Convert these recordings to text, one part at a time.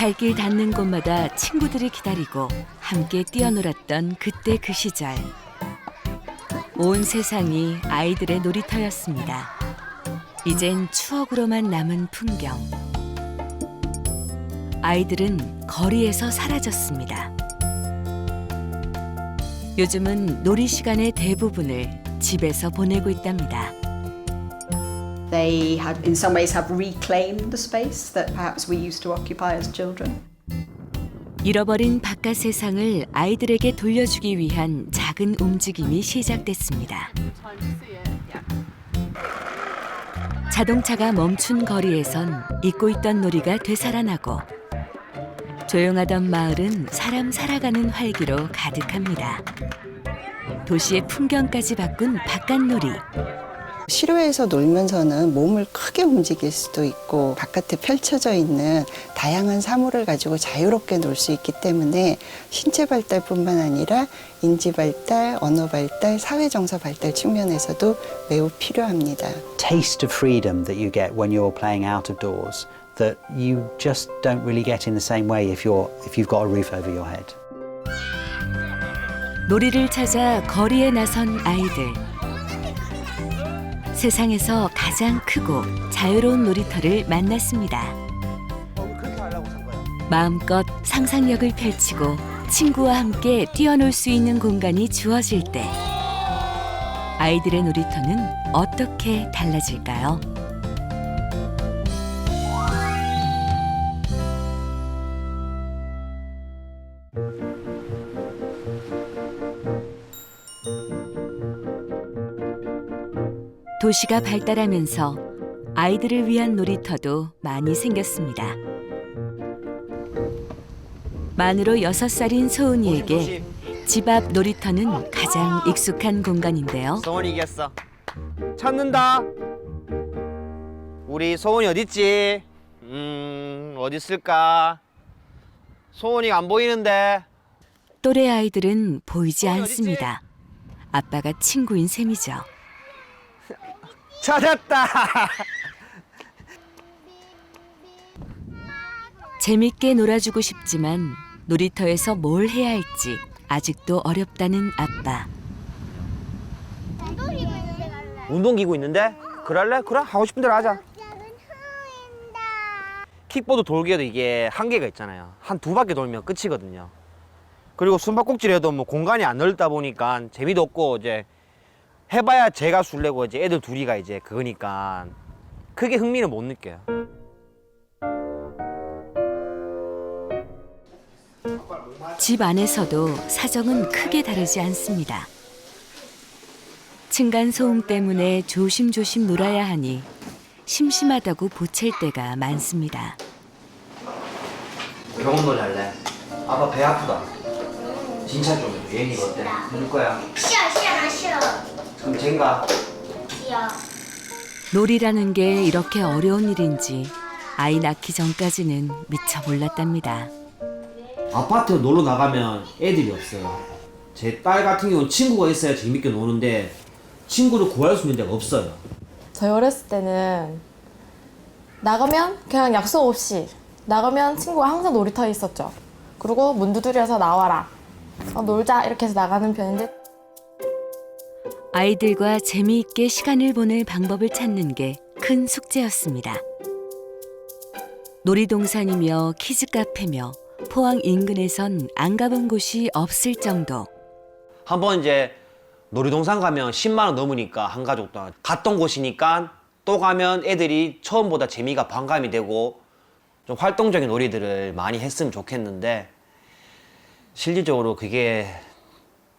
발길 닿는 곳마다 친구들이 기다리고 함께 뛰어놀았던 그때 그 시절. 온 세상이 아이들의 놀이터였습니다. 이젠 추억으로만 남은 풍경. 아이들은 거리에서 사라졌습니다. 요즘은 놀이 시간의 대부분을 집에서 보내고 있답니다. They have, in some ways, have reclaimed the space that perhaps we used to occupy as children. 잃어버린 바깥 세상을 아이들에게 돌려주기 위한 작은 움직임이 시작됐습니다. 자동차가 멈춘 거리에선 잊고 있던 놀이가 되살아나고 조용하던 마을은 사람 살아가는 활기로 가득합니다. 도시의 풍경까지 바꾼 바깥놀이. 실외에서 놀면서는 몸을 크게 움직일 수도 있고 바깥에 펼쳐져 있는 다양한 사물을 가지고 자유롭게 놀 수 있기 때문에 신체 발달뿐만 아니라 인지 발달, 언어 발달, 사회 정서 발달 측면에서도 매우 필요합니다. Taste of freedom that you get when you're playing out of doors that you just don't really get in the same way if you've got a roof over your head. 놀이를 찾아 거리에 나선 아이들. 세상에서 가장 크고 자유로운 놀이터를 만났습니다. 마음껏 상상력을 펼치고 친구와 함께 뛰어놀 수 있는 공간이 주어질 때 아이들의 놀이터는 어떻게 달라질까요? 도시가 발달하면서 아이들을 위한 놀이터도 많이 생겼습니다. 만으로 6살인 소은이에게 집 앞 놀이터는 가장 익숙한 공간인데요. 소은이 이겼어. 찾는다. 우리 소은이 어딨지? 어디 있을까? 소은이가 안 보이는데. 또래 아이들은 보이지 않습니다. 아빠가 친구인 셈이죠. 찾았다. 재밌게 놀아주고 싶지만 놀이터에서 뭘 해야 할지 아직도 어렵다는 아빠. 운동기구 있는데? 그럴래? 그래? 하고 싶은 대로 하자. 킥보드 돌기에도 이게 한계가 있잖아요. 한 2바퀴 돌면 끝이거든요. 그리고 숨바꼭질 해도 뭐 공간이 안 넓다 보니까 재미도 없고 이제 해봐야 제가 술래고 이제 애들 둘이가 이제 그거니까 크게 흥미를 못 느껴요. 집 안에서도 사정은 크게 다르지 않습니다. 층간 소음 때문에 조심조심 놀아야 하니 심심하다고 보챌 때가 많습니다. 병원놀이 할래? 아빠 배 아프다. 진짜 좀 얘기가 어때? 누를 거야? 싫어. 그럼 쟨가? 싫어. 놀이라는 게 이렇게 어려운 일인지 아이 낳기 전까지는 미처 몰랐답니다. 아파트 놀러 나가면 애들이 없어요. 제 딸 같은 경우는 친구가 있어야 재밌게 노는데 친구를 구할 수 있는 데가 없어요. 저희 어렸을 때는 나가면 그냥 약속 없이 나가면 친구가 항상 놀이터에 있었죠. 그리고 문 두드려서 나와라. 놀자 이렇게 해서 나가는 편인데 아이들과 재미있게 시간을 보낼 방법을 찾는 게 큰 숙제였습니다. 놀이동산이며 키즈카페며 포항 인근에선 안 가본 곳이 없을 정도. 한번 이제 놀이동산 가면 10만 원 넘으니까 한 가족당 갔던 곳이니까 또 가면 애들이 처음보다 재미가 반감이 되고 좀 활동적인 놀이들을 많이 했으면 좋겠는데 실질적으로 그게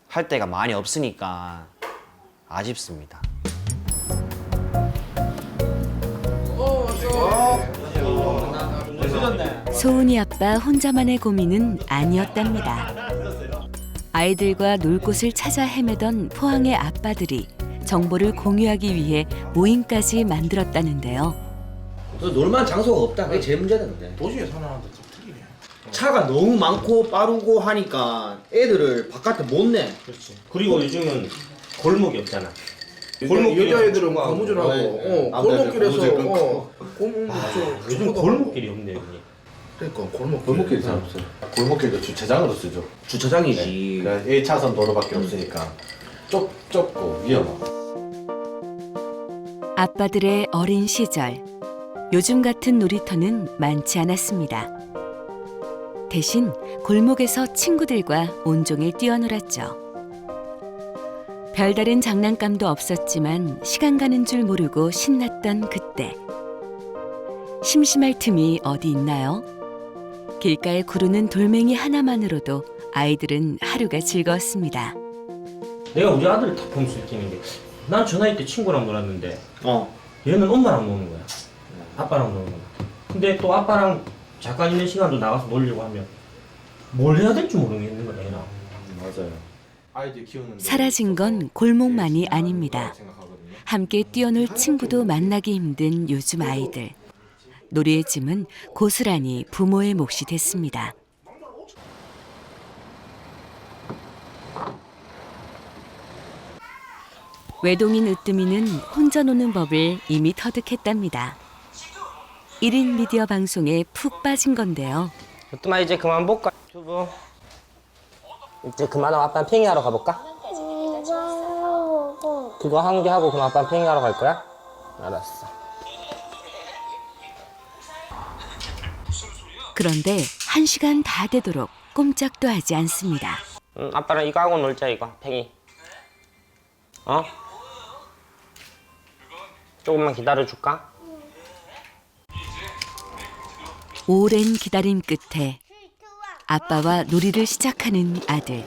할 때가 많이 없으니까 아쉽습니다. 소은이 아빠 혼자만의 고민은 아니었답니다. 아이들과 놀 곳을 찾아 헤매던 포항의 아빠들이 정보를 공유하기 위해 모임까지 만들었다는데요. 놀만한 장소가 없다. 그게 제일 문제다. 근데 도시에 사는 사람들 좀 특이해. 차가 너무 많고 빠르고 하니까 애들을 바깥에 못 내. 그렇지. 그리고 요즘은 골목이 없잖아. 여자애들은 고무줄하고 골목길에서 요즘 골목길이 없네 여기. 그러니까 골목길이 잘 없어요. 골목길도 주차장으로 쓰죠. 주차장이지. 그냥 1차선 도로밖에 없으니까 좁고 위험하고. 아빠들의 어린 시절, 요즘 같은 놀이터는 많지 않았습니다. 대신 골목에서 친구들과 온종일 뛰어놀았죠. 별다른 장난감도 없었지만 시간 가는 줄 모르고 신났던 그때. 심심할 틈이 어디 있나요? 길가에 구르는 돌멩이 하나만으로도 아이들은 하루가 즐거웠습니다. 내가 우리 아들을 다 볼 수 있겠는 게, 난 저 나이 때 친구랑 놀았는데 얘는 엄마랑 노는 거야. 아빠랑 노는 거야. 근데 또 아빠랑 잠깐 있는 시간도 나가서 놀려고 하면 뭘 해야 될지 모르겠는 거야, 얘는. 맞아요. 아이들 키우는 사라진 건 골목만이 아닙니다. 함께 뛰어놀 친구도 만나기 힘든 요즘 아이들. 놀이의 짐은 고스란히 부모의 몫이 됐습니다. 외동인 으뜸이는 혼자 노는 법을 이미 터득했답니다. 1인 미디어 방송에 푹 빠진 건데요. 으뜸아, 이제 그만 볼까? 주부. 이제 그만하고 아빠는 팽이하러 가볼까? 그거 한 개 하고 그럼 아빠는 팽이하러 갈 거야? 알았어. 그런데 1시간 다 되도록 꼼짝도 하지 않습니다. 아빠랑 이거 하고 놀자, 이거. 팽이. 어? 조금만 기다려줄까? 오랜 기다림 끝에 아빠와 놀이를 시작하는 아들.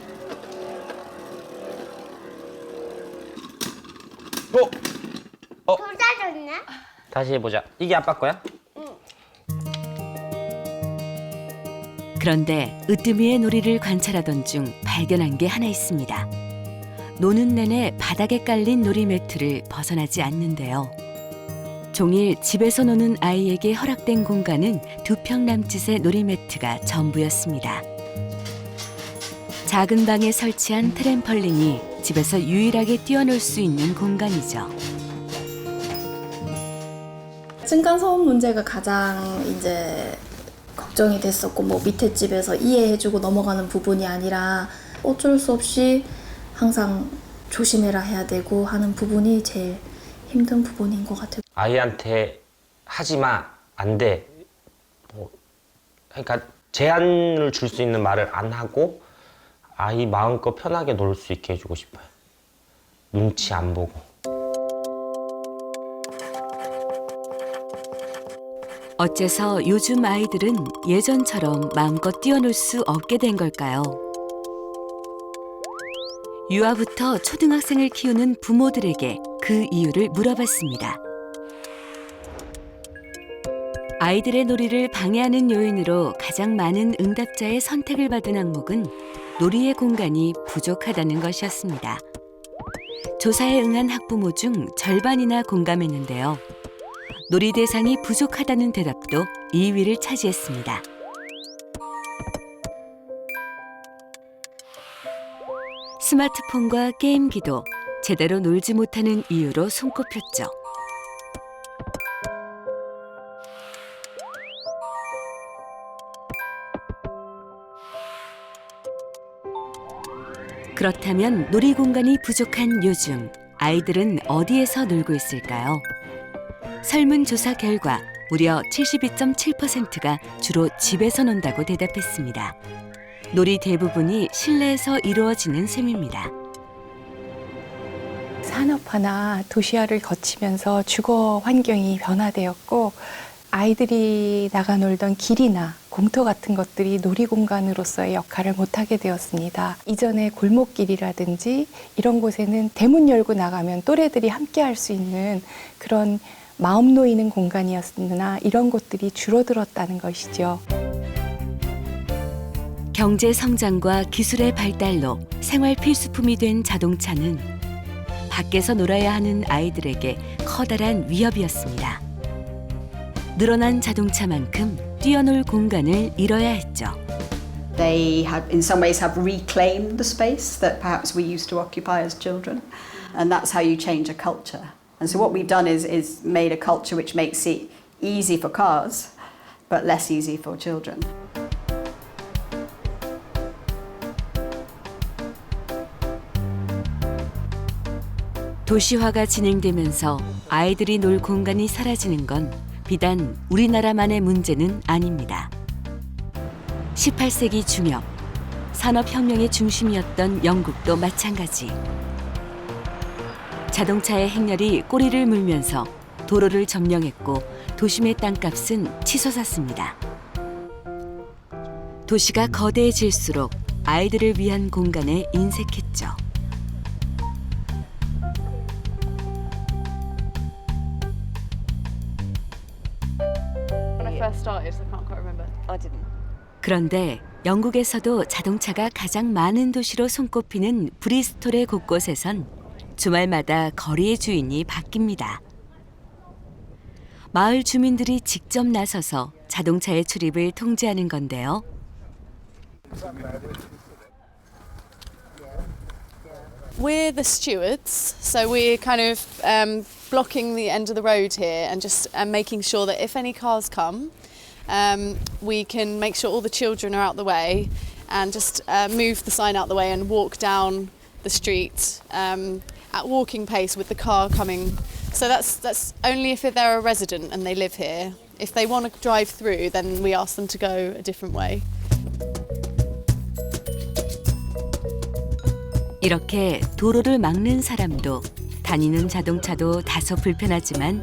둘 다 줬네? 다시 해보자. 이게 아빠 거야? 그런데 으뜸이의 놀이를 관찰하던 중 발견한 게 하나 있습니다. 노는 내내 바닥에 깔린 놀이 매트를 벗어나지 않는데요. 종일 집에서 노는 아이에게 허락된 공간은 2평 남짓의 놀이 매트가 전부였습니다. 작은 방에 설치한 트램펄린이 집에서 유일하게 뛰어놀 수 있는 공간이죠. 층간소음 문제가 가장 이제 걱정이 됐었고, 뭐 밑에 집에서 이해해주고 넘어가는 부분이 아니라 어쩔 수 없이 항상 조심해라 해야 되고 하는 부분이 제일 힘든 부분인 것 같아요. 아이한테 하지 마, 안 돼. 그러니까 제한을 줄 수 있는 말을 안 하고 아이 마음껏 편하게 놀 수 있게 해주고 싶어요. 눈치 안 보고. 어째서 요즘 아이들은 예전처럼 마음껏 뛰어놀 수 없게 된 걸까요? 유아부터 초등학생을 키우는 부모들에게 그 이유를 물어봤습니다. 아이들의 놀이를 방해하는 요인으로 가장 많은 응답자의 선택을 받은 항목은 놀이의 공간이 부족하다는 것이었습니다. 조사에 응한 학부모 중 절반이나 공감했는데요. 놀이 대상이 부족하다는 대답도 2위를 차지했습니다. 스마트폰과 게임기도 제대로 놀지 못하는 이유로 손꼽혔죠. 그렇다면 놀이 공간이 부족한 요즘, 아이들은 어디에서 놀고 있을까요? 설문조사 결과 무려 72.7%가 주로 집에서 논다고 대답했습니다. 놀이 대부분이 실내에서 이루어지는 셈입니다. 산업화나 도시화를 거치면서 주거 환경이 변화되었고, 아이들이 나가 놀던 길이나 공터 같은 것들이 놀이공간으로서의 역할을 못하게 되었습니다. 이전에 골목길이라든지 이런 곳에는 대문 열고 나가면 또래들이 함께 할 수 있는 그런 마음 놓이는 공간이었으나 이런 곳들이 줄어들었다는 것이죠. 경제 성장과 기술의 발달로 생활 필수품이 된 자동차는 밖에서 놀아야 하는 아이들에게 커다란 위협이었습니다. 늘어난 자동차만큼 뛰어놀 공간을 잃어야 했죠. They had, in some ways, have reclaimed the space that perhaps we used to occupy as children, and that's how you change a culture. And so what we've done is made a culture which makes it easy for cars but less easy for children. 도시화가 진행되면서 아이들이 놀 공간이 사라지는 건 비단 우리나라만의 문제는 아닙니다. 18세기 중엽, 산업혁명의 중심이었던 영국도 마찬가지. 자동차의 행렬이 꼬리를 물면서 도로를 점령했고 도심의 땅값은 치솟았습니다. 도시가 거대해질수록 아이들을 위한 공간에 인색했죠. 그런데 영국에서도 자동차가 가장 많은 도시로 손꼽히는 브리스톨의 곳곳에선 주말마다 거리의 주인이 바뀝니다. 마을 주민들이 직접 나서서 자동차의 출입을 통제하는 건데요. We're the stewards, so we're kind of blocking the end of the road here and just making sure that if any cars come, we can make sure all the children are out the way and just move the sign out the way and walk down the street at walking pace with the car coming. So that's only if they're a resident and they live here. If they want to drive through, then we ask them to go a different way. 이렇게 도로를 막는 사람도 다니는 자동차도 다소 불편하지만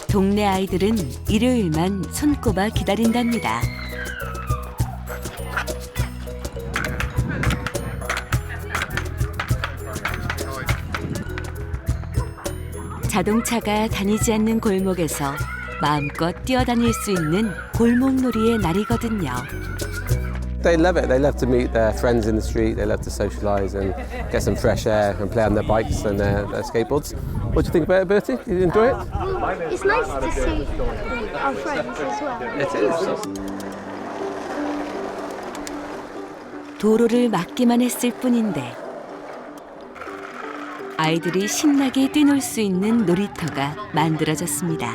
동네 아이들은 일요일만 손꼽아 기다린답니다. 자동차가 다니지 않는 골목에서 마음껏 뛰어다닐 수 있는 골목놀이의 날이거든요. They love it. They love to meet their friends in the street. They love to socialise and get some fresh air and play on their bikes and their skateboards. What do you think about it, Bertie? Did you enjoy it? It's nice to see our friends as well. It is. 도로를 막기만 했을 뿐인데 아이들이 신나게 뛰놀 수 있는 놀이터가 만들어졌습니다.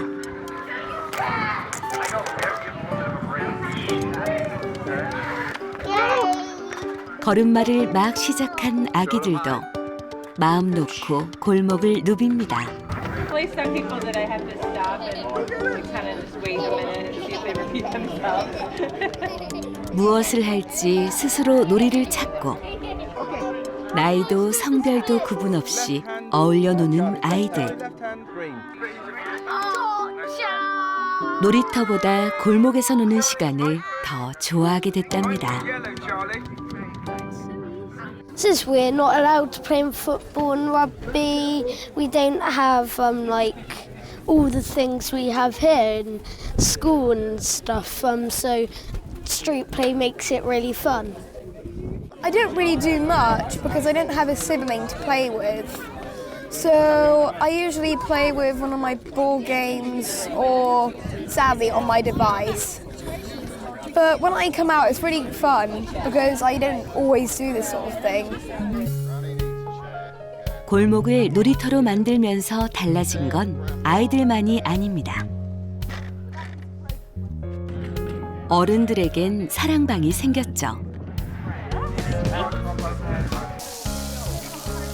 걸음마를 막 시작한 아기들도 마음 놓고 골목을 누빕니다. 무엇을 할지 스스로 놀이를 찾고 나이도 성별도 구분 없이 어울려 노는 아이들. 놀이터보다 골목에서 노는 시간을 더 좋아하게 됐답니다. Since we're not allowed to play football and rugby, we don't have like all the things we have here in school and stuff. So street play makes it really fun. I didn't really do much because I didn't have a sibling to play with. So I usually play with one of my ball games or sadly on my device. But when I come out, it's really fun because I don't always do this sort of thing. 골목을 놀이터로 만들면서 달라진 건 아이들만이 아닙니다. 어른들에겐 사랑방이 생겼죠.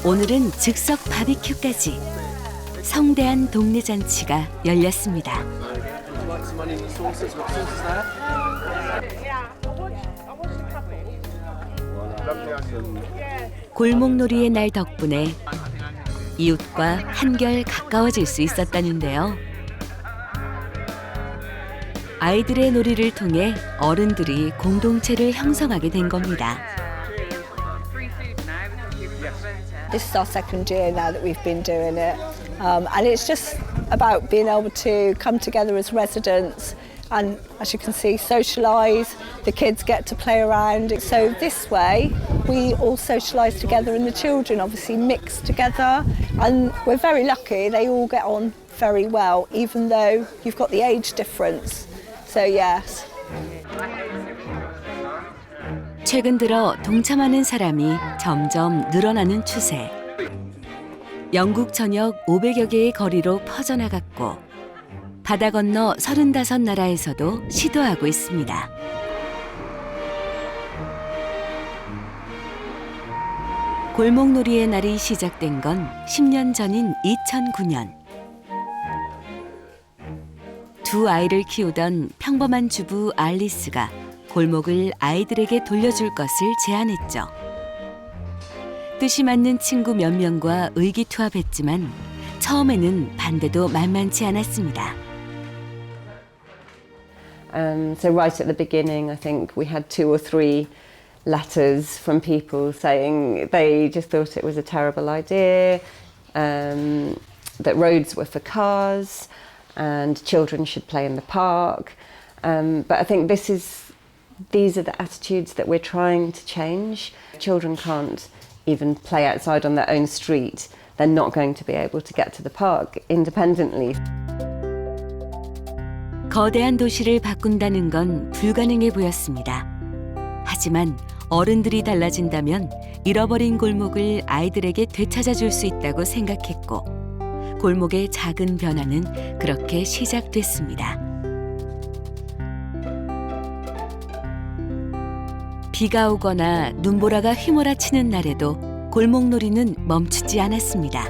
오늘은 즉석 바비큐까지 성대한 동네 잔치가 열렸습니다. 골목놀이의 날 덕분에 이웃과 한결 가까워질 수 있었다는데요. 아이들의 놀이를 통해 어른들이 공동체를 형성하게 된 겁니다. This is our second year now that we've been doing it, and it's just about being able to come together as residents and, as you can see, socialise. The kids get to play around. So this way we all socialise together and the children obviously mix together, and we're very lucky they all get on very well even though you've got the age difference. So yes. 최근 들어 동참하는 사람이 점점 늘어나는 추세. 영국 전역 500여 개의 거리로 퍼져나갔고 바다 건너 35나라에서도 시도하고 있습니다. 골목놀이의 날이 시작된 건 10년 전인 2009년. 두 아이를 키우던 평범한 주부 알리스가 골목을 아이들에게 돌려줄 것을 제안했죠. 뜻이 맞는 친구 몇 명과 의기투합했지만 처음에는 반대도 만만치 않았습니다. So right at the beginning, I think we had 2 or 3 letters from people saying they just thought it was a terrible idea, that roads were for cars and children should play in the park. But I think these are the attitudes that we're trying to change. Children can't even play outside on their own street. They're not going to be able to get to the park independently. 거대한 도시를 바꾼다는 건 불가능해 보였습니다. 하지만 어른들이 달라진다면 잃어버린 골목을 아이들에게 되찾아 줄 수 있다고 생각했고 골목의 작은 변화는 그렇게 시작됐습니다. 비가 오거나 눈보라가 휘몰아치는 날에도 골목놀이는 멈추지 않았습니다.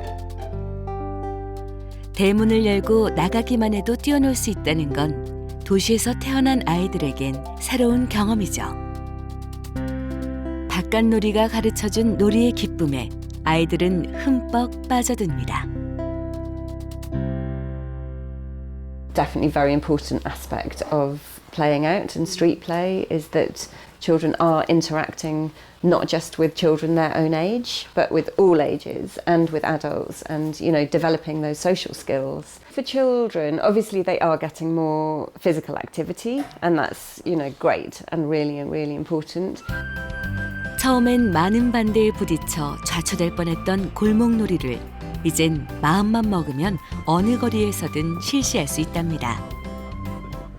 대문을 열고 나가기만 해도 뛰어놀 수 있다는 건 도시에서 태어난 아이들에겐 새로운 경험이죠. 바깥놀이가 가르쳐준 놀이의 기쁨에 아이들은 흠뻑 빠져듭니다. Definitely very important aspect of playing out and street play is that children are interacting not just with children their own age, but with all ages and with adults and, you know, developing those social skills. For children, obviously they are getting more physical activity and that's, you know, great and really important. 처음엔 많은 반대에 부딪혀 좌초될 뻔했던 골목놀이를 이젠 마음만 먹으면 어느 거리에서든 실시할 수 있답니다.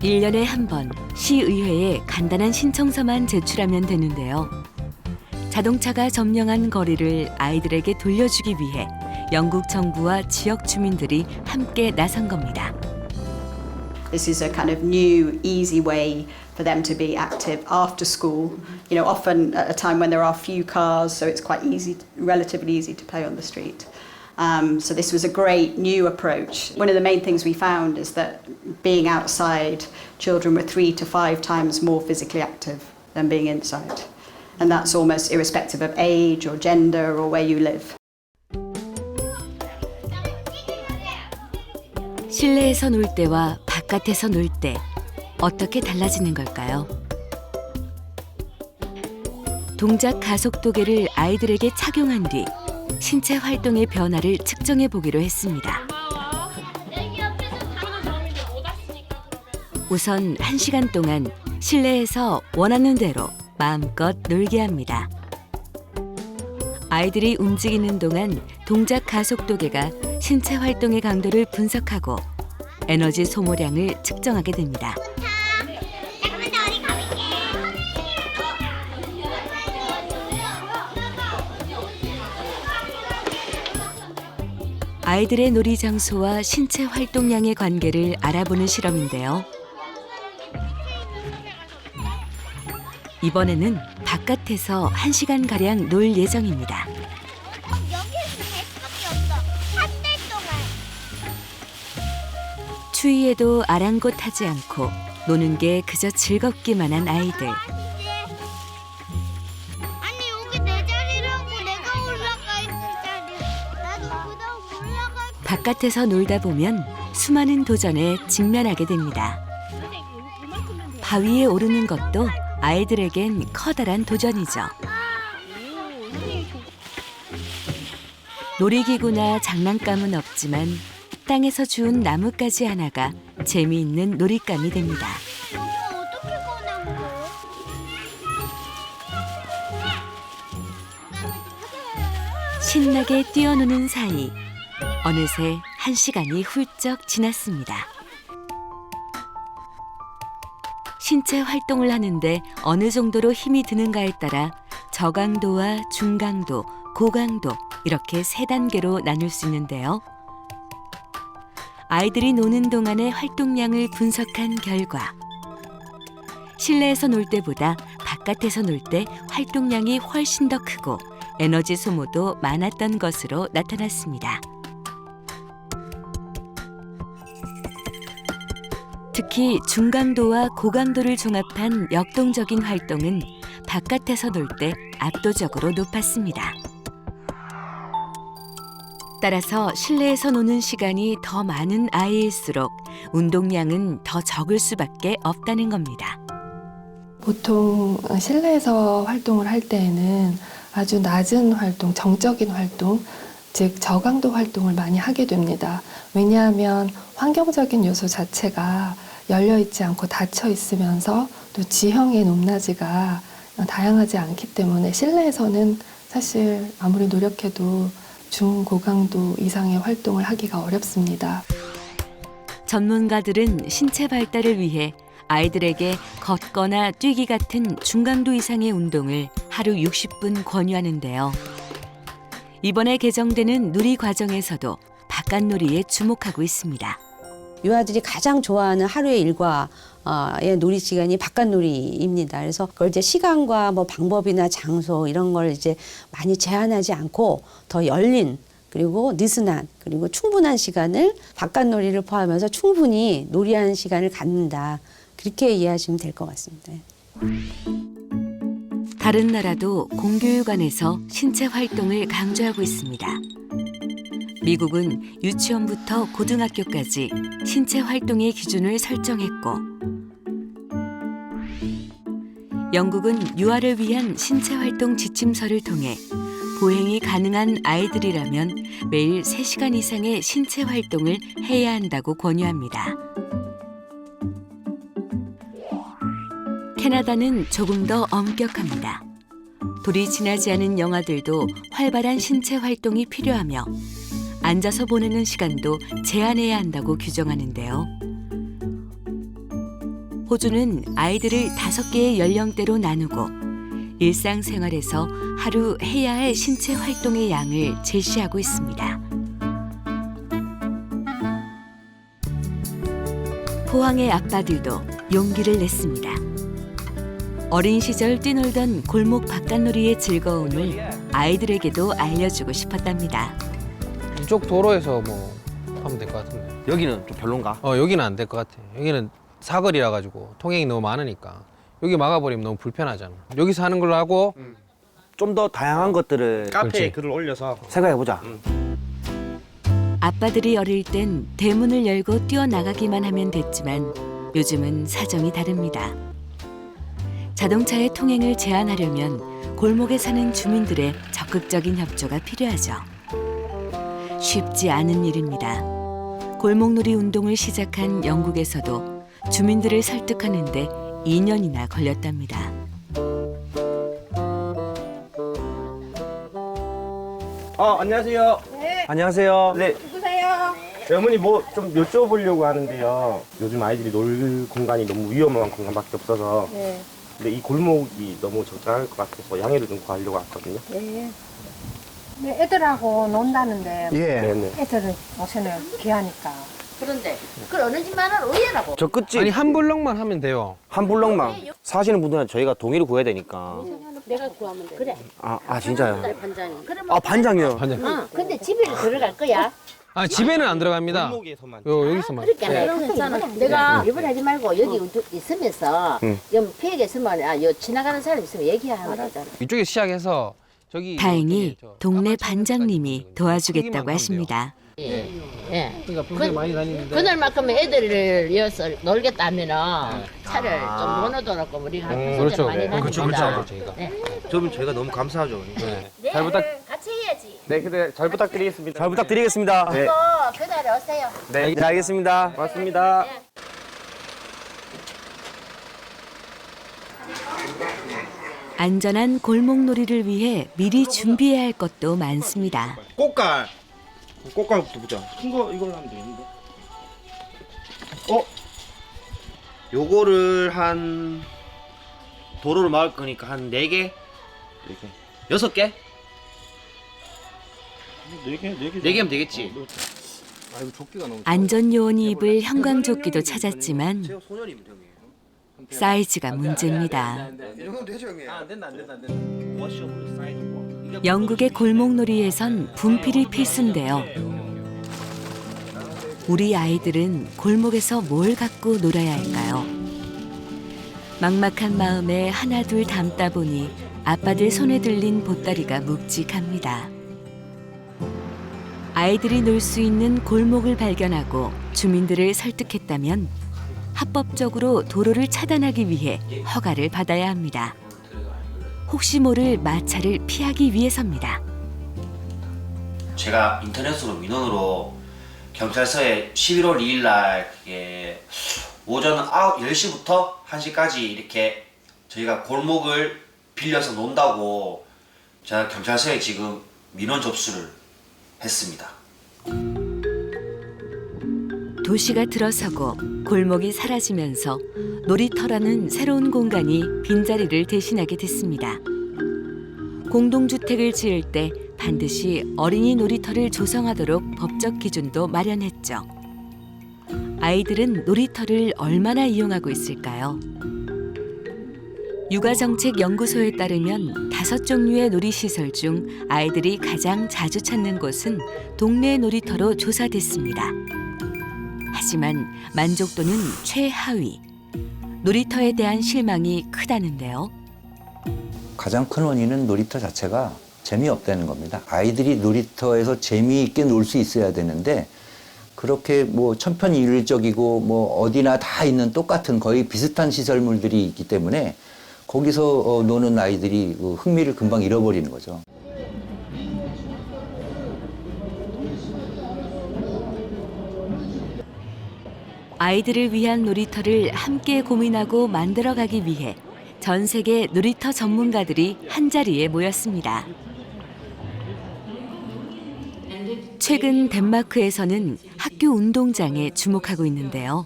1년에 한 번 시의회에 간단한 신청서만 제출하면 되는데요. 자동차가 점령한 거리를 아이들에게 돌려주기 위해 영국 정부와 지역 주민들이 함께 나선 겁니다. This is a kind of new, easy way for them to be active after school. You know, often at a time when there are few cars, so it's quite easy, relatively easy to play on the street. So this was a great new approach. One of the main things we found is that being outside, children were 3 to 5 times more physically active than being inside. And that's almost irrespective of age or gender or where you live. 실내에서 놀 때와 바깥에서 놀 때 어떻게 달라지는 걸까요? 동작 가속도계를 아이들에게 착용한 뒤 신체 활동의 변화를 측정해 보기로 했습니다. 우선 1시간 동안 실내에서 원하는 대로 마음껏 놀게 합니다. 아이들이 움직이는 동안 동작 가속도계가 신체 활동의 강도를 분석하고 에너지 소모량을 측정하게 됩니다. 아이들의 놀이 장소와 신체 활동량의 관계를 알아보는 실험인데요. 이번에는 바깥에서 1시간가량 놀 예정입니다. 추위에도 아랑곳하지 않고 노는 게 그저 즐겁기만 한 아이들. 바깥에서 놀다 보면 수많은 도전에 직면하게 됩니다. 바위에 오르는 것도 아이들에겐 커다란 도전이죠. 놀이기구나 장난감은 없지만 땅에서 주운 나뭇가지 하나가 재미있는 놀잇감이 됩니다. 신나게 뛰어노는 사이 어느새 1시간이 훌쩍 지났습니다. 신체 활동을 하는데 어느 정도로 힘이 드는가에 따라 저강도와 중강도, 고강도 이렇게 3단계로 나눌 수 있는데요. 아이들이 노는 동안의 활동량을 분석한 결과 실내에서 놀 때보다 바깥에서 놀 때 활동량이 훨씬 더 크고 에너지 소모도 많았던 것으로 나타났습니다. 특히 중강도와 고강도를 종합한 역동적인 활동은 바깥에서 놀 때 압도적으로 높았습니다. 따라서 실내에서 노는 시간이 더 많은 아이일수록 운동량은 더 적을 수밖에 없다는 겁니다. 보통 실내에서 활동을 할 때에는 아주 낮은 활동, 정적인 활동, 즉 저강도 활동을 많이 하게 됩니다. 왜냐하면 환경적인 요소 자체가 열려있지 않고 닫혀 있으면서 또 지형의 높낮이가 다양하지 않기 때문에 실내에서는 사실 아무리 노력해도 중고강도 이상의 활동을 하기가 어렵습니다. 전문가들은 신체 발달을 위해 아이들에게 걷거나 뛰기 같은 중강도 이상의 운동을 하루 60분 권유하는데요. 이번에 개정되는 누리 과정에서도 바깥놀이에 주목하고 있습니다. 유아들이 가장 좋아하는 하루의 일과의 놀이 시간이 바깥놀이입니다. 그래서 그걸 이제 시간과 뭐 방법이나 장소 이런 걸 이제 많이 제한하지 않고 더 열린 그리고 느슨한 그리고 충분한 시간을 바깥놀이를 포함해서 충분히 놀이하는 시간을 갖는다. 그렇게 이해하시면 될 것 같습니다. 다른 나라도 공교육원에서 신체 활동을 강조하고 있습니다. 미국은 유치원부터 고등학교까지 신체 활동의 기준을 설정했고, 영국은 유아를 위한 신체 활동 지침서를 통해 보행이 가능한 아이들이라면 매일 3시간 이상의 신체 활동을 해야 한다고 권유합니다. 캐나다는 조금 더 엄격합니다. 돌이 지나지 않은 영아들도 활발한 신체 활동이 필요하며 앉아서 보내는 시간도 제한해야 한다고 규정하는데요. 호주는 아이들을 5개의 연령대로 나누고 일상생활에서 하루 해야 할 신체 활동의 양을 제시하고 있습니다. 포항의 아빠들도 용기를 냈습니다. 어린 시절 뛰놀던 골목 바깥놀이의 즐거움을 아이들에게도 알려주고 싶었답니다. 이쪽 도로에서 뭐 하면 될 것 같은데. 여기는 좀 별론가? 여기는 안 될 것 같아. 여기는 사거리라 가지고 통행이 너무 많으니까 여기 막아버리면 너무 불편하잖아. 여기서 하는 걸로 하고 좀 더 다양한 것들을 카페에 글을 올려서 생각해보자. 아빠들이 어릴 땐 대문을 열고 뛰어나가기만 하면 됐지만 요즘은 사정이 다릅니다. 자동차의 통행을 제한하려면 골목에 사는 주민들의 적극적인 협조가 필요하죠. 쉽지 않은 일입니다. 골목놀이 운동을 시작한 영국에서도 주민들을 설득하는데 2년이나 걸렸답니다. 안녕하세요. 네. 안녕하세요. 네. 누구세요? 어머니 뭐 좀 여쭤보려고 하는데요. 요즘 아이들이 놀 공간이 너무 위험한 공간밖에 없어서. 네. 근데 이 골목이 너무 적당할 것 같아서 양해를 좀 구하려고 왔거든요. 네. 네, 애들하고 논다는데 네네. 애들은 요새는 귀하니까. 그런데 그걸 어느 집만은 의외라고. 저 끝집. 아니 한 블럭만 하면 돼요. 한 블럭만. 사시는 분들은 저희가 동의를 구해야 되니까. 내가 구하면 돼. 그래. 아 진짜요? 반장이. 아 반장이요? 근데 집에 들어갈 거야. 아 집에는 안 들어갑니다. 여기서만. 그렇게 안 해. 괜찮아. 내가 일본 하지 말고 여기 있으면서 여 피해가 있으면 여 지나가는 사람 있으면 얘기하면 되잖아. 이쪽에 시작해서 저기 다행히 동네 반장님이 도와주겠다고 하십니다. 예. 그러니까 평소에 많이 다니는데. 그날만큼 애들을 이어서 놀겠다 하면은 차를 좀 모노도놓고 우리가 그렇죠. 많이 다니니까. 그렇죠. 저희가. 저분 저희가 너무 감사하죠. 네, 잘 부탁. 같이 해야지. 네, 근데 잘 부탁드리겠습니다. 잘 부탁드리겠습니다. 네. 그날에 오세요. 네, 알겠습니다. 고맙습니다. 안전한 골목놀이를 위해 미리 준비해야 할 것도 많습니다. 꽃갈부터 보자. 큰 거 이걸로 하면 되는데. 요거를 한 도로를 막을 거니까 한 4개? 6개? 4개면 되겠지. 안전요원이 입을 형광조끼도 찾았지만 사이즈가 문제입니다. 영국의 골목놀이에선 분필이 필수인데요. 우리 아이들은 골목에서 뭘 갖고 놀아야 할까요? 막막한 마음에 하나둘 담다 보니 아빠들 손에 들린 보따리가 묵직합니다. 아이들이 놀 수 있는 골목을 발견하고 주민들을 설득했다면 합법적으로 도로를 차단하기 위해 허가를 받아야 합니다. 혹시 모를 마찰을 피하기 위해서입니다. 제가 인터넷으로 민원으로 경찰서에 11월 2일 날 오전 10시부터 1시까지 이렇게 저희가 골목을 빌려서 논다고 제가 경찰서에 지금 민원 접수를 했습니다. 도시가 들어서고 골목이 사라지면서 놀이터라는 새로운 공간이 빈자리를 대신하게 됐습니다. 공동주택을 지을 때 반드시 어린이 놀이터를 조성하도록 법적 기준도 마련했죠. 아이들은 놀이터를 얼마나 이용하고 있을까요? 육아정책연구소에 따르면 5종류의 놀이시설 중 아이들이 가장 자주 찾는 곳은 동네 놀이터로 조사됐습니다. 하지만 만족도는 최하위. 놀이터에 대한 실망이 크다는데요. 가장 큰 원인은 놀이터 자체가 재미없다는 겁니다. 아이들이 놀이터에서 재미있게 놀 수 있어야 되는데 그렇게 뭐 천편일률적이고 뭐 어디나 다 있는 똑같은 거의 비슷한 시설물들이 있기 때문에 거기서 노는 아이들이 흥미를 금방 잃어버리는 거죠. 아이들을 위한 놀이터를 함께 고민하고 만들어가기 위해 전 세계 놀이터 전문가들이 한자리에 모였습니다. 최근 덴마크에서는 학교 운동장에 주목하고 있는데요.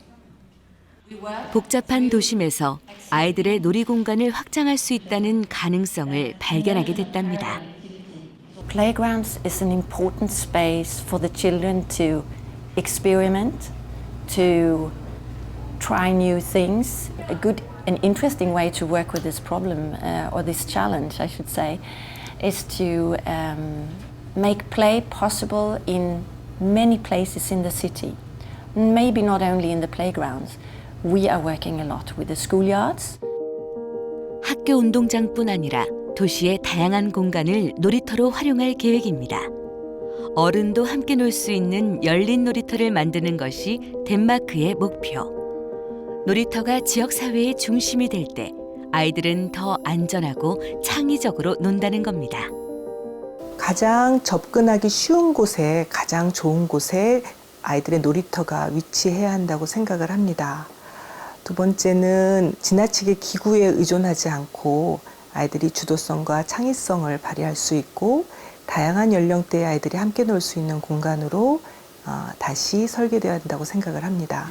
복잡한 도심에서 아이들의 놀이 공간을 확장할 수 있다는 가능성을 발견하게 됐답니다. Playgrounds is an important space for the children to experiment, to try new things. A good and interesting way to work with this problem, or this challenge, I should say, is to make play possible in many places in the city. Maybe not only in the playgrounds. We are working a lot with the schoolyards. 학교 운동장뿐 아니라 도시의 다양한 공간을 놀이터로 활용할 계획입니다. 어른도 함께 놀 수 있는 열린 놀이터를 만드는 것이 덴마크의 목표. 놀이터가 지역사회의 중심이 될 때 아이들은 더 안전하고 창의적으로 논다는 겁니다. 가장 접근하기 쉬운 곳에 가장 좋은 곳에 아이들의 놀이터가 위치해야 한다고 생각을 합니다. 두 번째는 지나치게 기구에 의존하지 않고 아이들이 주도성과 창의성을 발휘할 수 있고 다양한 연령대의 아이들이 함께 놀 수 있는 공간으로 다시 설계되어야 한다고 생각을 합니다.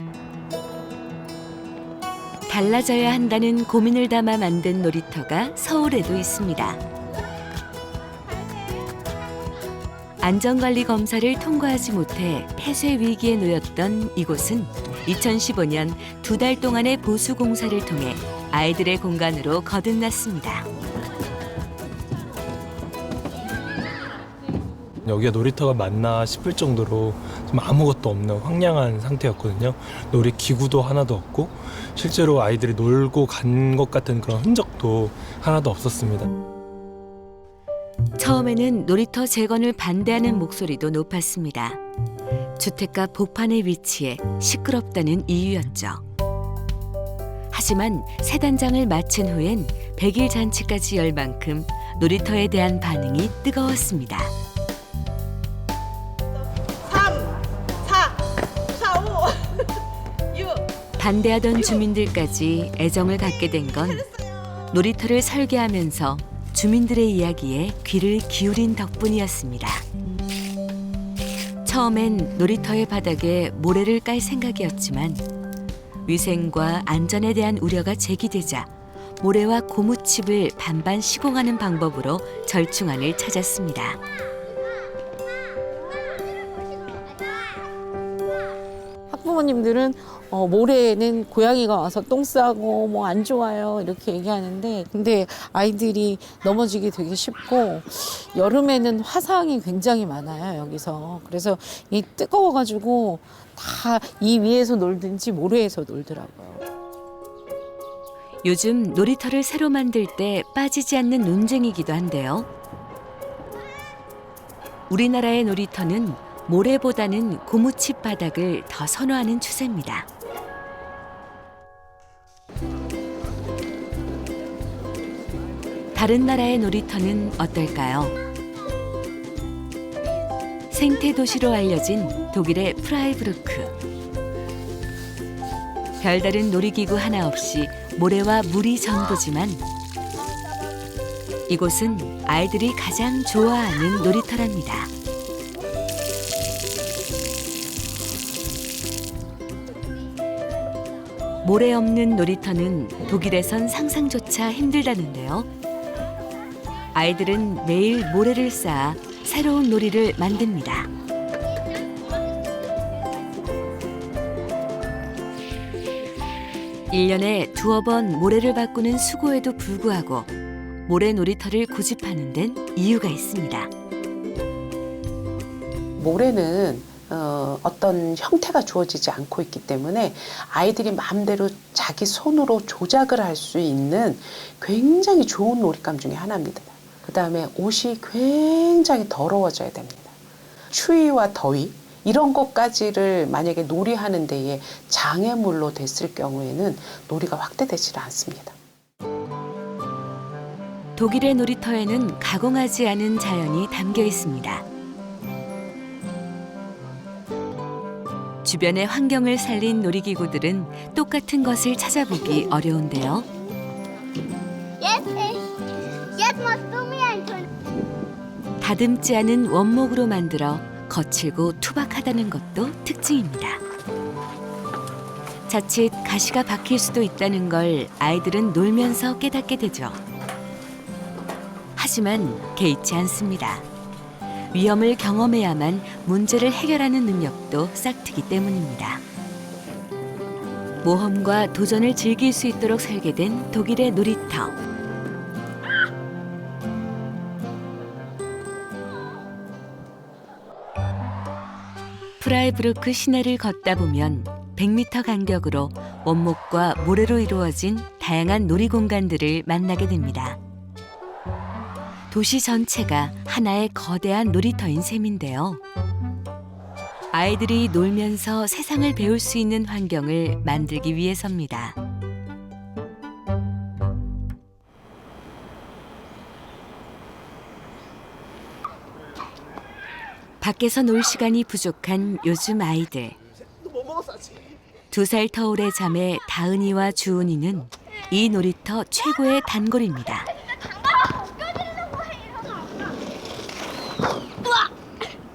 달라져야 한다는 고민을 담아 만든 놀이터가 서울에도 있습니다. 안전관리 검사를 통과하지 못해 폐쇄 위기에 놓였던 이곳은 2015년 2달 동안의 보수 공사를 통해 아이들의 공간으로 거듭났습니다. 여기가 놀이터가 맞나 싶을 정도로 좀 아무것도 없는 황량한 상태였거든요. 놀이기구도 하나도 없고 실제로 아이들이 놀고 간 것 같은 그런 흔적도 하나도 없었습니다. 처음에는 놀이터 재건을 반대하는 목소리도 높았습니다. 주택가 복판에 위치해 시끄럽다는 이유였죠. 하지만 새 단장을 마친 후엔 100일 잔치까지 열 만큼 놀이터에 대한 반응이 뜨거웠습니다. 3, 4, 5, 6. 반대하던 주민들까지 애정을 갖게 된 건 놀이터를 설계하면서 주민들의 이야기에 귀를 기울인 덕분이었습니다. 처음엔 놀이터의 바닥에 모래를 깔 생각이었지만 위생과 안전에 대한 우려가 제기되자 모래와 고무칩을 반반 시공하는 방법으로 절충안을 찾았습니다. 학부모님들은 모래에는 고양이가 와서 똥 싸고 뭐 안 좋아요 이렇게 얘기하는데, 근데 아이들이 넘어지기 되게 쉽고 여름에는 화상이 굉장히 많아요 여기서. 그래서 이 뜨거워가지고 다 이 위에서 놀든지 모래에서 놀더라고요. 요즘 놀이터를 새로 만들 때 빠지지 않는 논쟁이기도 한데요. 우리나라의 놀이터는 모래보다는 고무칩 바닥을 더 선호하는 추세입니다. 다른 나라의 놀이터는 어떨까요? 생태 도시로 알려진 독일의 프라이부르크. 별다른 놀이기구 하나 없이 모래와 물이 전부지만 이곳은 아이들이 가장 좋아하는 놀이터랍니다. 모래 없는 놀이터는 독일에선 상상조차 힘들다는데요. 아이들은 매일 모래를 쌓아 새로운 놀이를 만듭니다. (1년에) 두어 번 모래를 바꾸는 수고에도 불구하고 모래 놀이터를 고집하는 데는 이유가 있습니다. 모래는 어떤 형태가 주어지지 않고 있기 때문에 아이들이 마음대로 자기 손으로 조작을 할 수 있는 굉장히 좋은 놀잇감 중에 하나입니다. 그 다음에 옷이 굉장히 더러워져야 됩니다. 추위와 더위 이런 것까지를 만약에 놀이하는 데에 장애물로 됐을 경우에는 놀이가 확대되지 않습니다. 독일의 놀이터에는 가공하지 않은 자연이 담겨 있습니다. 주변의 환경을 살린 놀이기구들은 똑같은 것을 찾아보기 어려운데요. 다듬지 않은 원목으로 만들어 거칠고 투박하다는 것도 특징입니다. 자칫 가시가 박힐 수도 있다는 걸 아이들은 놀면서 깨닫게 되죠. 하지만 개의치 않습니다. 위험을 경험해야만 문제를 해결하는 능력도 싹트기 때문입니다. 모험과 도전을 즐길 수 있도록 설계된 독일의 놀이터. 프라이부르크 시내를 걷다 보면 100m 간격으로 원목과 모래로 이루어진 다양한 놀이 공간들을 만나게 됩니다. 도시 전체가 하나의 거대한 놀이터인 셈인데요. 아이들이 놀면서 세상을 배울 수 있는 환경을 만들기 위해서입니다. 밖에서 놀 시간이 부족한 요즘 아이들. 2살 터울의 자매 다은이와 주은이는 이 놀이터 최고의 단골입니다.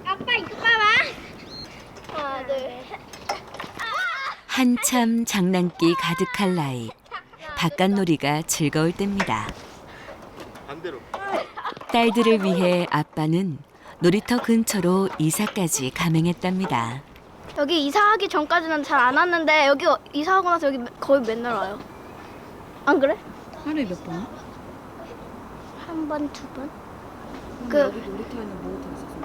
아빠 이거 봐봐. 하나, 둘, 셋. 한참 장난기 가득할 나이. 바깥놀이가 즐거울 때입니다. 딸들을 위해 아빠는 놀이터 근처로 이사까지 감행했답니다. 여기 이사하기 전까지는 잘 안 왔는데 여기 이사하고 나서 여기 거의 맨날 와요. 안 그래? 하루에 몇 번? 한 번, 두 번. 여기 놀이터에는 뭐부터 있었어요?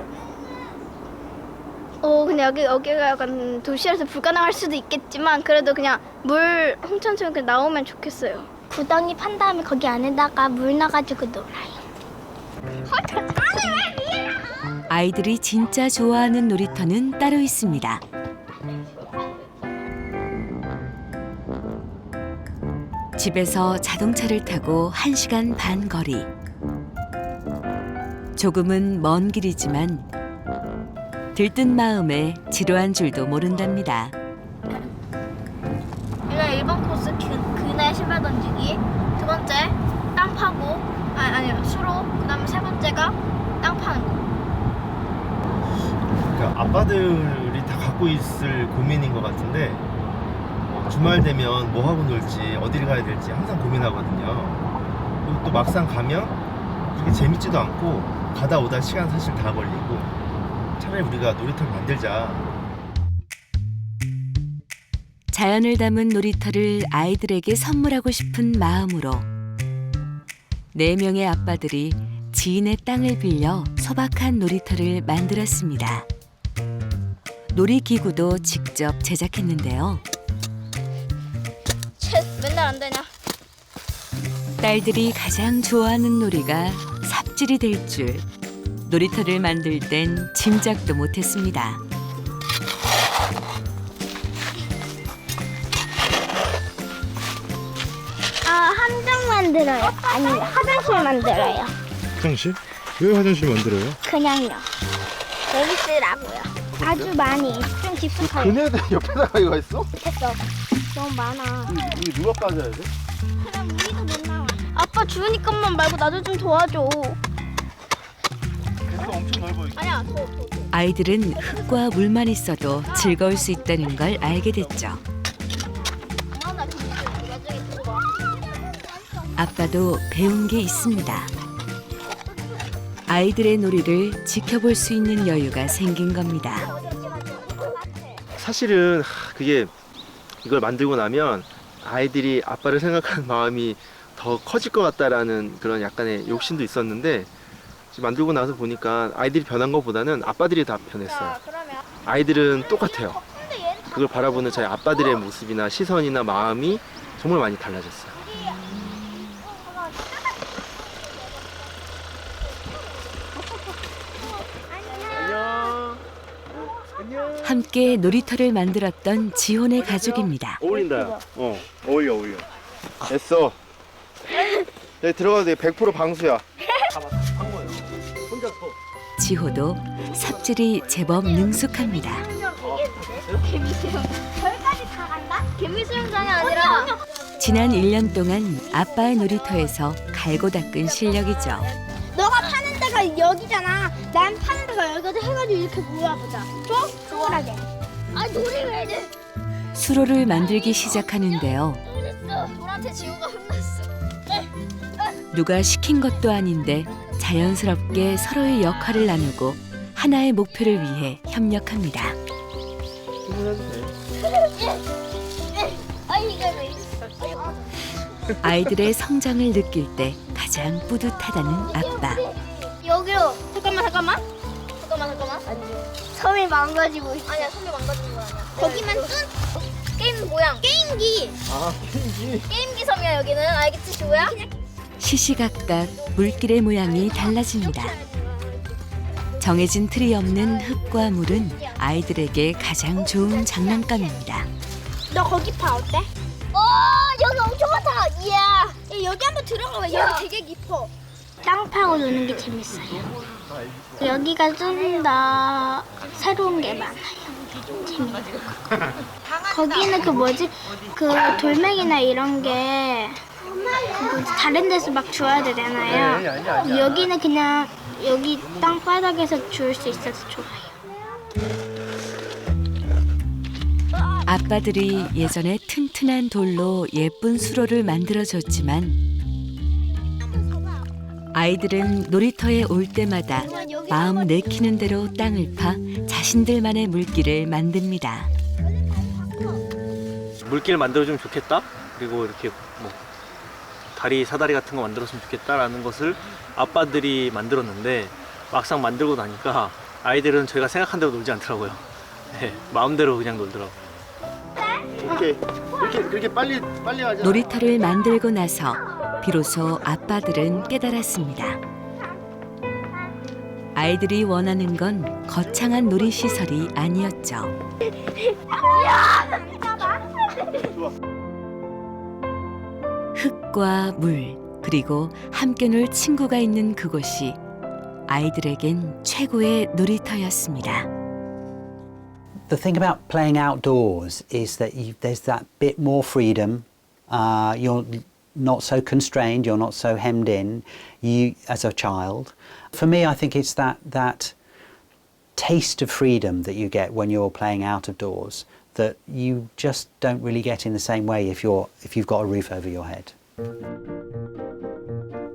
근데 여기가 약간 도시라서 불가능할 수도 있겠지만 그래도 그냥 물 홍천처럼 그냥 나오면 좋겠어요. 구덩이 판 다음에 거기 안에다가 물 넣어가지고 놀아요. 아이들이 진짜 좋아하는 놀이터는 따로 있습니다. 집에서 자동차를 타고 1시간 반 거리. 조금은 먼 길이지만 들뜬 마음에 지루한 줄도 모른답니다. 이거 1번 코스 그네 신발 던지기, 두 번째 땅 파고, 아니요 수로, 그 다음에 세 번째가 땅 파는 거. 그러니까 아빠들이 다 갖고 있을 고민인 것 같은데 주말 되면 뭐 하고 놀지, 어디를 가야 될지 항상 고민하거든요. 그리고 또 막상 가면 그게 재밌지도 않고 가다 오다 시간 사실 다 걸리고 차라리 우리가 놀이터를 만들자. 자연을 담은 놀이터를 아이들에게 선물하고 싶은 마음으로 4명의 아빠들이 지인의 땅을 빌려 소박한 놀이터를 만들었습니다. 놀이기구도 직접 제작했는데요. 맨날 안 되냐? 딸들이 가장 좋아하는 놀이가 삽질이 될 줄 놀이터를 만들 땐 짐작도 못했습니다. 함정 만들어요. 아니, 화장실 만들어요. 화장실? 왜 화장실 만들어요? 그냥요. 재밌으라고요. 아주 많이. 좀 깊숙하게. 그네들 옆에다가 이거 했어? 됐어. 너무 많아. 이게 누가 빠져야 돼? 그럼 우리도 못 나와. 아빠 주우니까만 말고 나도 좀 도와줘. 그래서 엄청 넓어. 아니야, 더. 아이들은 흙과 물만 있어도 즐거울 수 있다는 걸 알게 됐죠. 아빠도 배운 게 있습니다. 아이들의 놀이를 지켜볼 수 있는 여유가 생긴 겁니다. 사실은 그게 이걸 만들고 나면 아이들이 아빠를 생각하는 마음이 더 커질 것 같다라는 그런 약간의 욕심도 있었는데 지금 만들고 나서 보니까 아이들이 변한 것보다는 아빠들이 다 변했어요. 아이들은 똑같아요. 그걸 바라보는 저희 아빠들의 모습이나 시선이나 마음이 정말 많이 달라졌어요. 함께 놀이터를 만들었던 지혼의 가족입니다. 어울린다. 어울려. 됐어. 여기 들어가도 돼. 100% 방수야. 지호도 삽질이 제법 능숙합니다. 개미수영. 저기까지 다 간다? 개미수영장이 아니라. 지난 1년 동안 아빠의 놀이터에서 갈고 닦은 실력이죠. 너가 파는 데가 여기잖아. 난 파는 데가 여기거든. 해가지고 이렇게 모아보자. 줘? 수월하게. 아, 놀이 왜 이래? 수로를 만들기 시작하는데요. 돌한테 지우가 혼났어. 누가 시킨 것도 아닌데 자연스럽게 서로의 역할을 나누고 하나의 목표를 위해 협력합니다. 아이들의 성장을 느낄 때 가장 뿌듯하다는 아빠. 여기로. 잠깐만. 섬이 망가지고 있어. 아니야, 섬이 망가지는 거 아니야. 거기만 게임 모양. 게임기. 게임기 섬이야, 여기는. 알겠지, 지우야? 시시각각 물길의 모양이 달라집니다. 정해진 틀이 없는 흙과 물은 아이들에게 가장 좋은 장난감입니다. 너 거기 파 어때? 여기 엄청 많다. 이야. 여기 한번 들어가 봐. 여기 되게 깊어. 땅 파고 노는 게 재밌어요. 여기가 좀 더 새로운 게 많아요. 재밌어요. 거기는 그 돌멩이나 이런 게 다른 데서 막 주워야 되잖아요. 여기는 그냥 여기 땅바닥에서 주울 수 있어서 좋아요. 아빠들이 예전에 튼튼한 돌로 예쁜 수로를 만들어줬지만 아이들은 놀이터에 올 때마다 마음 내키는 대로 땅을 파 자신들만의 물길을 만듭니다. 물길 만들어주면 좋겠다. 그리고 이렇게 뭐 다리 사다리 같은 거 만들었으면 좋겠다라는 것을 아빠들이 만들었는데 막상 만들고 나니까 아이들은 저희가 생각한 대로 놀지 않더라고요. 네, 마음대로 그냥 놀더라고요. 그렇게 빨리 하자. 놀이터를 만들고 나서 비로소 아빠들은 깨달았습니다. 아이들이 원하는 건 거창한 놀이시설이 아니었죠. 흙과 물, 그리고 함께 놀 친구가 있는 그곳이 아이들에겐 최고의 놀이터였습니다. The thing about playing outdoors is that there's that bit more freedom. You're not so constrained, you're not so hemmed in, you as a child. For me, I think it's that taste of freedom that you get when you're playing out of doors that you just don't really get in the same way if you've got a roof over your head.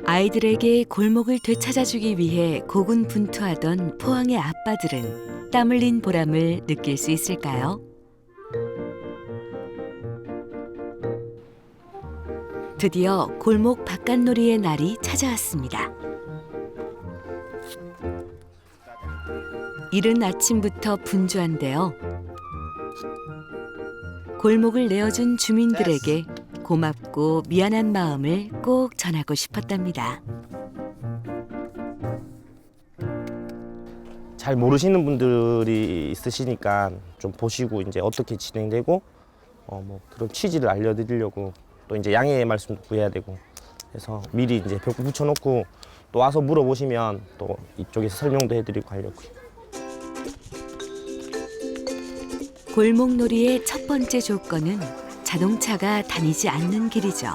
아이들에게 골목을 되찾아주기 위해 고군분투하던 포항의 아빠들은 땀 흘린 보람을 느낄 수 있을까요? 드디어 골목 바깥놀이의 날이 찾아왔습니다. 이른 아침부터 분주한데요. 골목을 내어준 주민들에게 고맙고 미안한 마음을 꼭 전하고 싶었답니다. 잘 모르시는 분들이 있으시니까 좀 보시고 이제 어떻게 진행되고 뭐 그런 취지를 알려드리려고 또 이제 양해의 말씀도 구해야 되고 그래서 미리 이제 벽 붙여놓고 또 와서 물어보시면 또 이쪽에서 설명도 해드리고 하려고요. 골목놀이의 첫 번째 조건은 자동차가 다니지 않는 길이죠.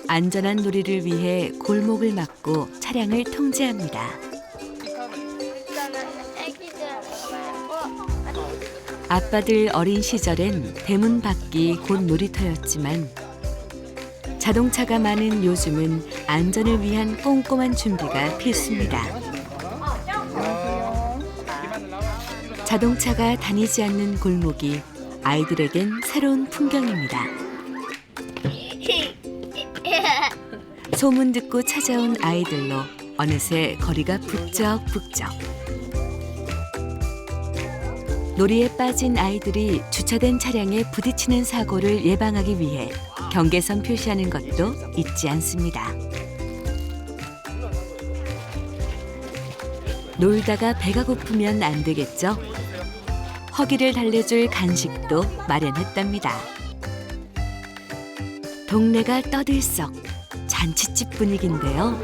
안전한 놀이를 위해 골목을 막고 차량을 통제합니다. 아빠들 어린 시절엔 대문 밖이 곧 놀이터였지만 자동차가 많은 요즘은 안전을 위한 꼼꼼한 준비가 필수입니다. 자동차가 다니지 않는 골목이 아이들에겐 새로운 풍경입니다. 소문 듣고 찾아온 아이들로 어느새 거리가 북적북적. 놀이에 빠진 아이들이 주차된 차량에 부딪히는 사고를 예방하기 위해 경계선 표시하는 것도 잊지 않습니다. 놀다가 배가 고프면 안 되겠죠? 허기를 달래줄 간식도 마련했답니다. 동네가 떠들썩 잔치집 분위기인데요.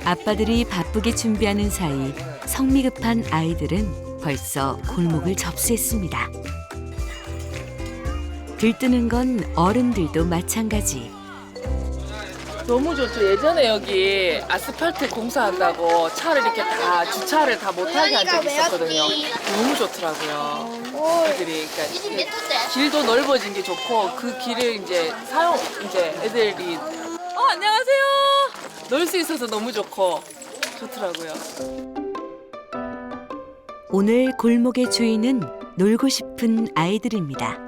아빠들이 바쁘게 준비하는 사이 성미 급한 아이들은 벌써 골목을 접수했습니다. 들뜨는 건 어른들도 마찬가지. 너무 좋죠. 예전에 여기 아스팔트 공사한다고 차를 이렇게 다 주차를 다 못하게 한 적이 있었거든요. 너무 좋더라고요. 애들이 그러니까 길도 넓어진 게 좋고 그 길을 이제 애들이 안녕하세요. 놀 수 있어서 너무 좋고 좋더라고요. 오늘 골목의 주인은 놀고 싶은 아이들입니다.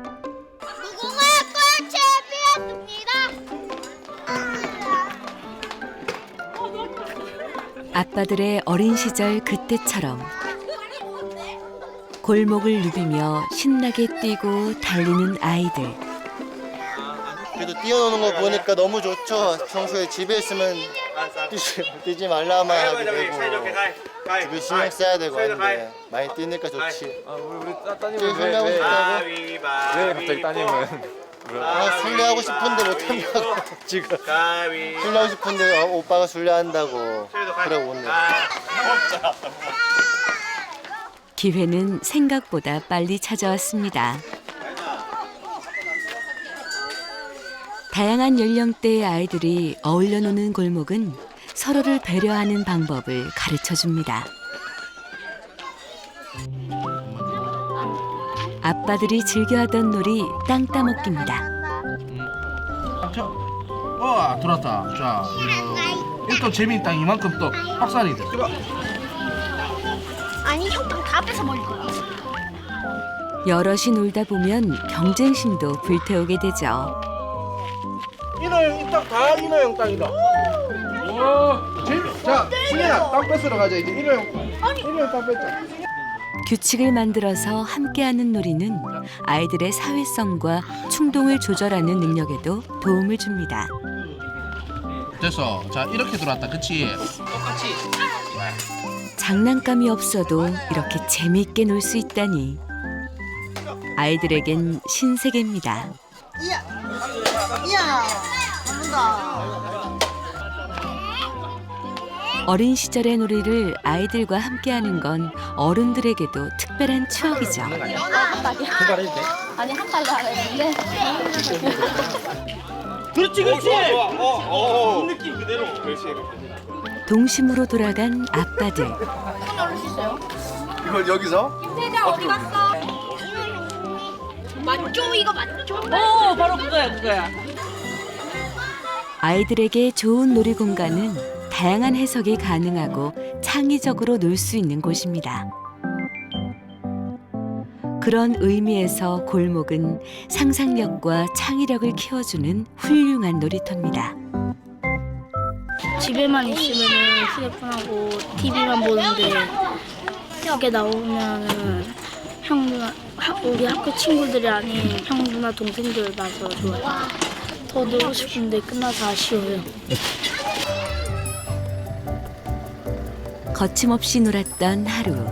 아빠들의 어린 시절 그때처럼 골목을 누비며 신나게 뛰고 달리는 아이들. 그래도 뛰어노는 거 보니까 너무 좋죠. 평소에 집에 있으면 뛰지 말라만 하게 되고 집에 신경 써야 되고 하는데 많이 뛰니까 좋지. 우리 따님은 술래하고 싶다고? 왜 갑자기 따님은? 술래하고 싶은데 못한다고 지금. 술래하고 싶은데 오빠가 술래한다고 그래 오네. 기회는 생각보다 빨리 찾아왔습니다. 다양한 연령대의 아이들이 어울려 노는 골목은 서로를 배려하는 방법을 가르쳐줍니다. 아빠들이 즐겨하던 놀이 땅 따먹기입니다. 들어왔다. 자, 또 재미있다. 이만큼 또 확산이 돼. 아니 형빵 다 뺏어 먹을 거야. 여럿이 놀다 보면 경쟁심도 불태우게 되죠. 인호 형 이 땅 다 인호 형 땅이다. 자, 승현아 땅 뺏으러 가자. 이제 인호 형 땅 뺏자. 규칙을 만들어서 함께하는 놀이는 아이들의 사회성과 충동을 조절하는 능력에도 도움을 줍니다. 됐어. 자, 이렇게 들어왔다. 그치? 똑같이. 장난감이 없어도 이렇게 재미있게 놀 수 있다니 아이들에겐 신세계입니다. 이야, 먹는다. 어린 시절의 놀이를 아이들과 함께하는 건 어른들에게도 특별한 추억이죠. 한 발이야? 아니 한 발로 하라 했는데. 그렇지, 그렇지. 좋아. 그 느낌 그대로. 그렇지. 동심으로 돌아간 아빠들. 놀 수 있어요? 이걸 여기서? 김태자 어디 갔어? 맞죠? 이거 맞죠? 바로 그거야. 아이들에게 좋은 놀이 공간은 다양한 해석이 가능하고 창의적으로 놀 수 있는 곳입니다. 그런 의미에서 골목은 상상력과 창의력을 키워주는 훌륭한 놀이터입니다. 집에만 있으면 휴대폰하고 TV만 보는데 여기 나오면은 형 누나 우리 학교 친구들이 아닌 형 누나 동생들 봐서 좋아요. 더 놀고 싶은데 끝나서 아쉬워요. 거침없이 놀았던 하루.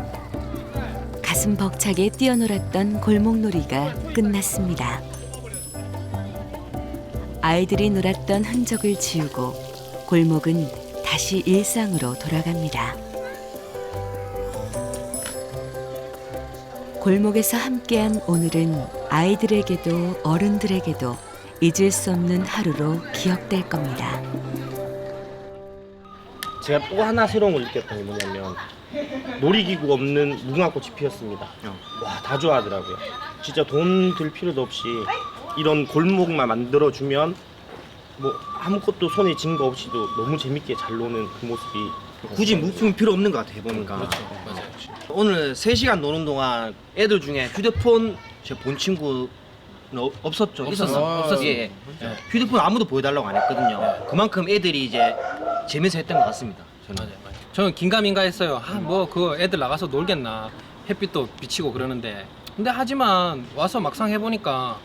가슴 벅차게 뛰어놀았던 골목놀이가 끝났습니다. 아이들이 놀았던 흔적을 지우고 골목은 다시 일상으로 돌아갑니다. 골목에서 함께한 오늘은 아이들에게도 어른들에게도 잊을 수 없는 하루로 기억될 겁니다. 제가 또 하나 새로운 걸 느꼈던 게 뭐냐면 놀이기구 없는 무궁화꽃이 피었습니다. 와, 다 좋아하더라고요. 진짜 돈 들 필요도 없이 이런 골목만 만들어주면 뭐 아무것도 손에 쥔 거 없이도 너무 재밌게 잘 노는 그 모습이 굳이 물품이 필요 없는 것 같아 해보니까. 그렇죠. 맞아요. 오늘 3시간 노는 동안 애들 중에 휴대폰 제 본 친구 없었죠? 있었어. 예. 휴대폰 아무도 보여달라고 안 했거든요. 그만큼 애들이 이제 재밌어 했던 것 같습니다. 저는. 저는 긴가민가 했어요. 뭐 그거 애들 나가서 놀겠나. 햇빛도 비치고 그러는데. 근데 하지만 와서 막상 해보니까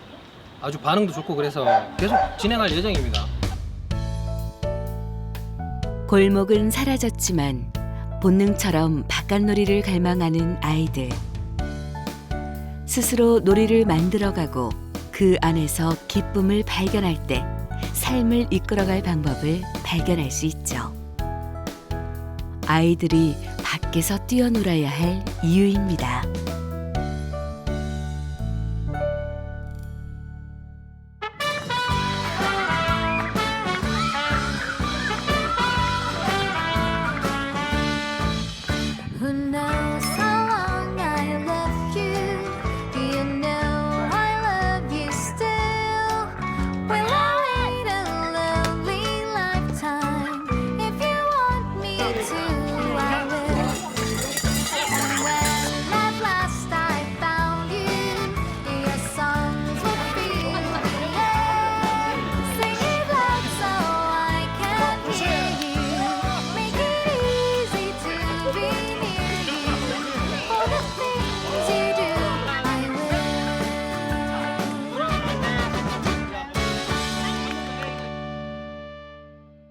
아주 반응도 좋고 그래서 계속 진행할 예정입니다. 골목은 사라졌지만 본능처럼 바깥놀이를 갈망하는 아이들. 스스로 놀이를 만들어가고 그 안에서 기쁨을 발견할 때 삶을 이끌어갈 방법을 발견할 수 있죠. 아이들이 밖에서 뛰어놀아야 할 이유입니다.